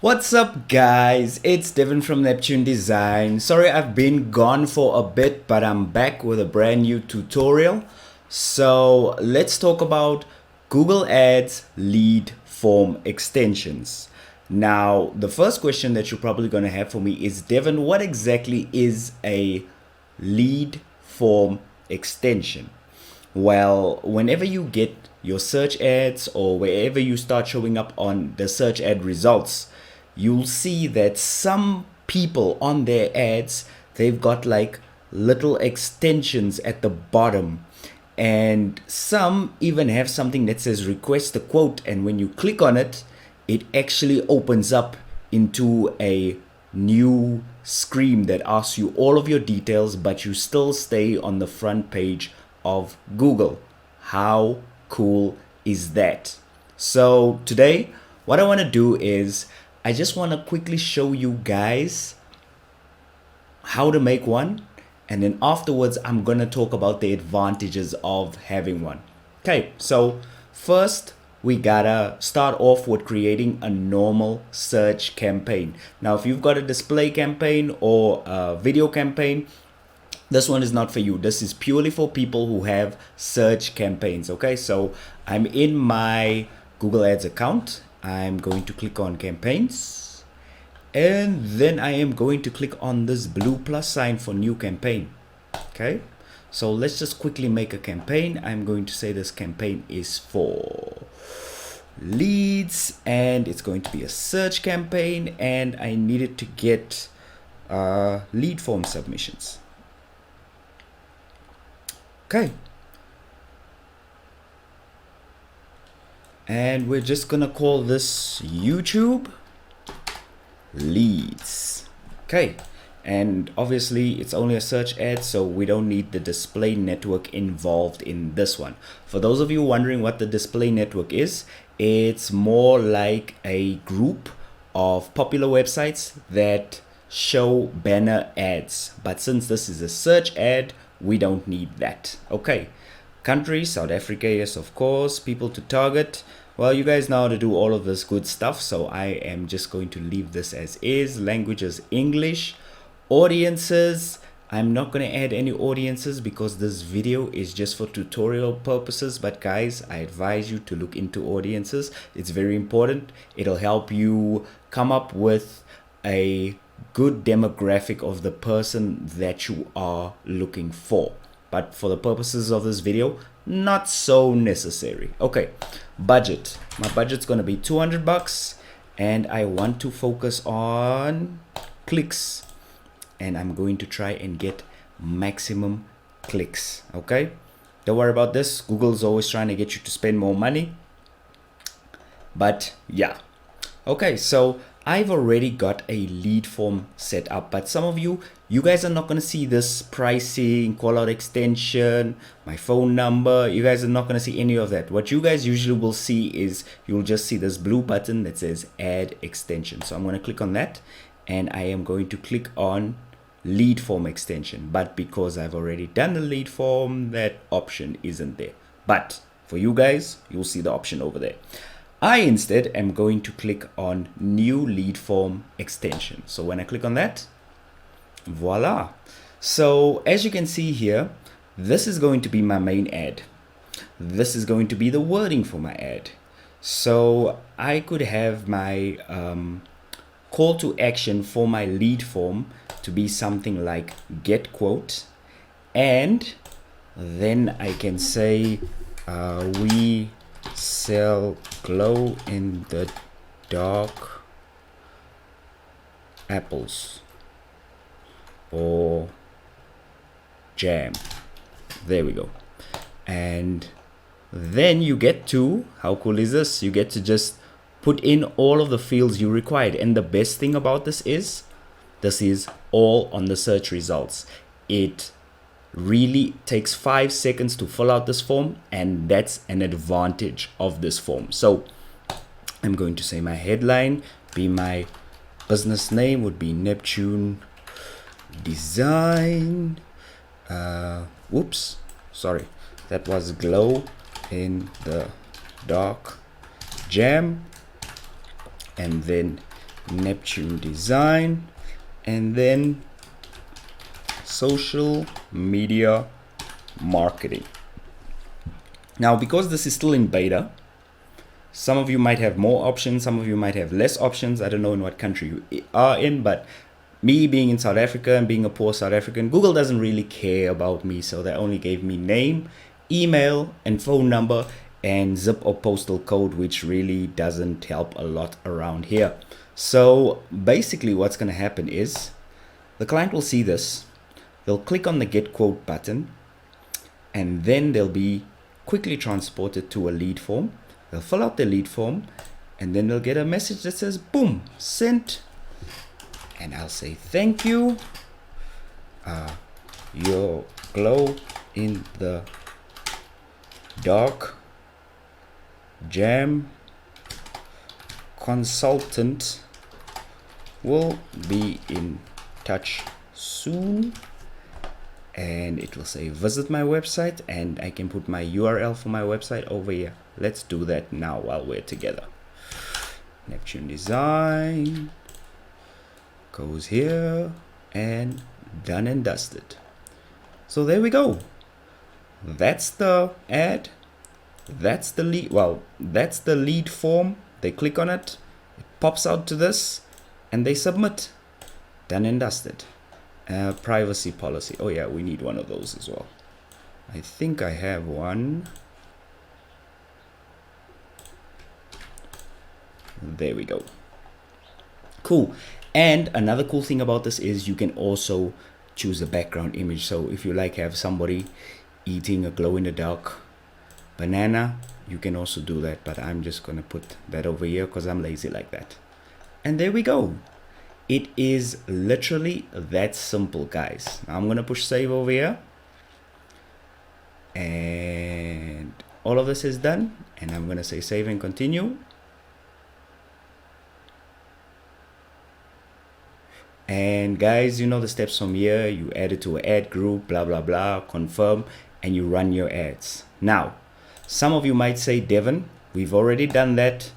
What's up, guys? It's Devin from Neptune Design. Sorry I've been gone for a bit, but I'm back with a brand new tutorial. So let's talk about Google Ads lead form extensions. Now, the first question that you're probably going to have for me is, Devin, what exactly is a lead form extension? Well, whenever you get your search ads or wherever you start showing up on the search ad results, you'll see that some people on their ads, they've got like little extensions at the bottom, and some even have something that says request a quote, and when you click on it, it actually opens up into a new screen that asks you all of your details, but you still stay on the front page of Google. How cool is that? So today, what I want to do is I just want to quickly show you guys how to make one, and then afterwards I'm going to talk about the advantages of having one. Okay, so first we gotta start off with creating a normal search campaign. Now, if you've got a display campaign or a video campaign, this one is not for you. This is purely for people who have search campaigns. Okay, so I'm in my Google Ads account. I'm going to click on campaigns, and then I am going to click on this blue plus sign for new campaign. Okay, so let's just quickly make a campaign. I'm going to say this campaign is for leads, and it's going to be a search campaign, and I needed to get lead form submissions. Okay, and we're just gonna call this YouTube leads. Okay, and obviously it's only a search ad, so we don't need the display network involved in this one. For those of you wondering what the display network is, it's more like a group of popular websites that show banner ads, but since this is a search ad, we don't need that. Okay, country, South Africa, yes, of course. People to target, well, you guys know how to do all of this good stuff, so I am just going to leave this as is. Languages, English. Audiences, I'm not going to add any audiences because this video is just for tutorial purposes, but guys, I advise you to look into audiences. It's very important. It'll help you come up with a good demographic of the person that you are looking for, but for the purposes of this video, not so necessary. Okay, budget. My budget's gonna be 200 bucks, and I want to focus on clicks, and I'm going to try and get maximum clicks. Okay, don't worry about this. Google's always trying to get you to spend more money, but yeah. Okay, so I've already got a lead form set up, but some of you guys are not going to see this pricing, call out extension, my phone number. You guys are not going to see any of that. What you guys usually will see is you'll just see this blue button that says add extension. So I'm going to click on that, and I am going to click on lead form extension, but because I've already done the lead form, that option isn't there. But for you guys, you'll see the option over there. I instead am going to click on new lead form extension. So when I click on that, voila. So as you can see here, this is going to be my main ad. This is going to be the wording for my ad. So I could have my call to action for my lead form to be something like get quote, and then I can say we sell glow in the dark apples or jam. There we go. And then you get to, how cool is this? You get to just put in all of the fields you required. And the best thing about this is all on the search results. It really takes 5 seconds to fill out this form, and that's an advantage of this form. So I'm going to say my headline be my business name would be Neptune Design. Oops, sorry, that was glow in the dark jam, and then Neptune Design, and then social media marketing. Now, because this is still in beta, some of you might have more options, some of you might have less options. I don't know in what country you are in, but me being in South Africa and being a poor South African, Google doesn't really care about me. So they only gave me name, email, and phone number, and zip or postal code, which really doesn't help a lot around here. So basically what's going to happen is the client will see this. They'll click on the get quote button, and then they'll be quickly transported to a lead form. They'll fill out the lead form, and then they'll get a message that says, boom, sent. And I'll say, thank you. Your glow in the dark jam consultant will be in touch soon. And it will say visit my website, and I can put my URL for my website over here. Let's do that now while we're together. Neptune Design goes here, and done and dusted. So there we go. That's the ad. That's the lead. Well, that's the lead form. They click on it, it pops out to this, and they submit. Done and dusted. Privacy policy. Oh yeah, we need one of those as well. I think I have one. There we go. Cool. And another cool thing about this is you can also choose a background image. So if you like have somebody eating a glow in the dark banana, you can also do that, but I'm just gonna put that over here because I'm lazy like that. And there we go. It is literally that simple, guys. Now I'm gonna push save over here, and all of this is done, and I'm gonna say save and continue. And guys, you know the steps from here. You add it to an ad group, blah blah blah, confirm, and you run your ads. Now some of you might say, Devin, we've already done that.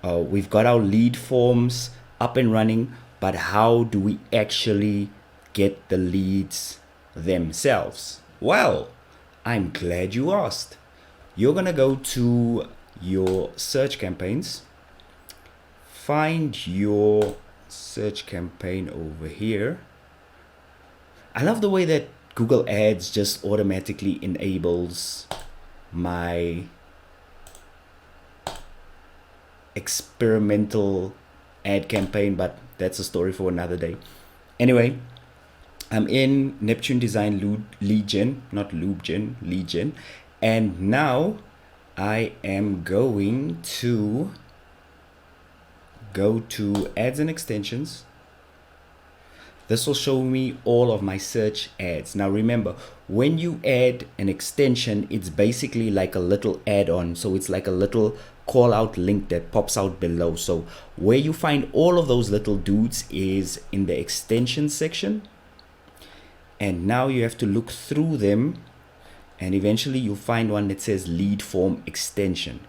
We've got our lead forms up and running, but how do we actually get the leads themselves? Well, I'm glad you asked. You're gonna go to your search campaigns, find your search campaign over here. I love the way that Google Ads just automatically enables my experimental ad campaign, but that's a story for another day. Anyway, I'm in Neptune Design lead gen, not lube gen, lead gen, and now I am going to go to ads and extensions. This will show me all of my search ads. Now remember, when you add an extension, it's basically like a little add-on. So it's like a little call out link that pops out below. So where you find all of those little dudes is in the extension section. And now you have to look through them, and eventually you'll find one that says lead form extension.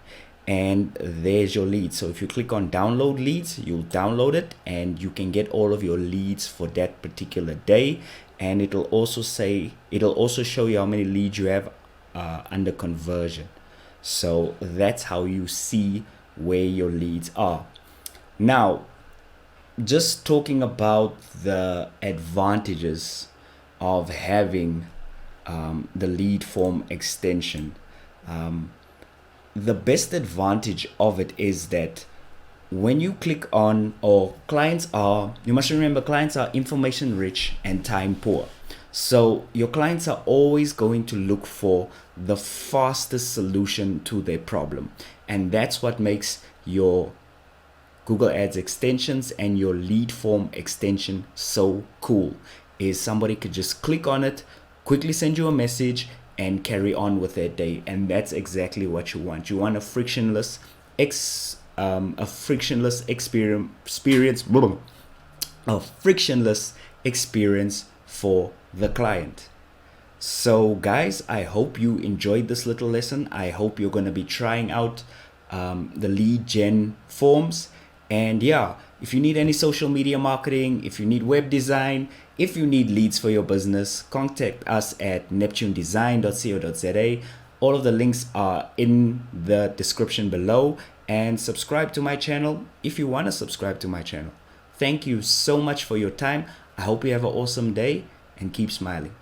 And there's your lead. So if you click on download leads, you'll download it, and you can get all of your leads for that particular day. And it'll also show you how many leads you have under conversion. So that's how you see where your leads are. Now, just talking about the advantages of having the lead form extension. The best advantage of it is that when you click on, you must remember, clients are information rich and time poor. So your clients are always going to look for the fastest solution to their problem. And that's what makes your Google Ads extensions and your lead form extension so cool, is somebody could just click on it, quickly send you a message, and carry on with their day. And that's exactly what you want. You want a frictionless experience, for the client. So guys, I hope you enjoyed this little lesson. I hope you're going to be trying out the lead gen forms, And yeah, if you need any social media marketing, if you need web design, if you need leads for your business, contact us at neptunedesign.co.za. All of the links are in the description below, and subscribe to my channel if you want to subscribe to my channel. Thank you so much for your time. I hope you have an awesome day and keep smiling.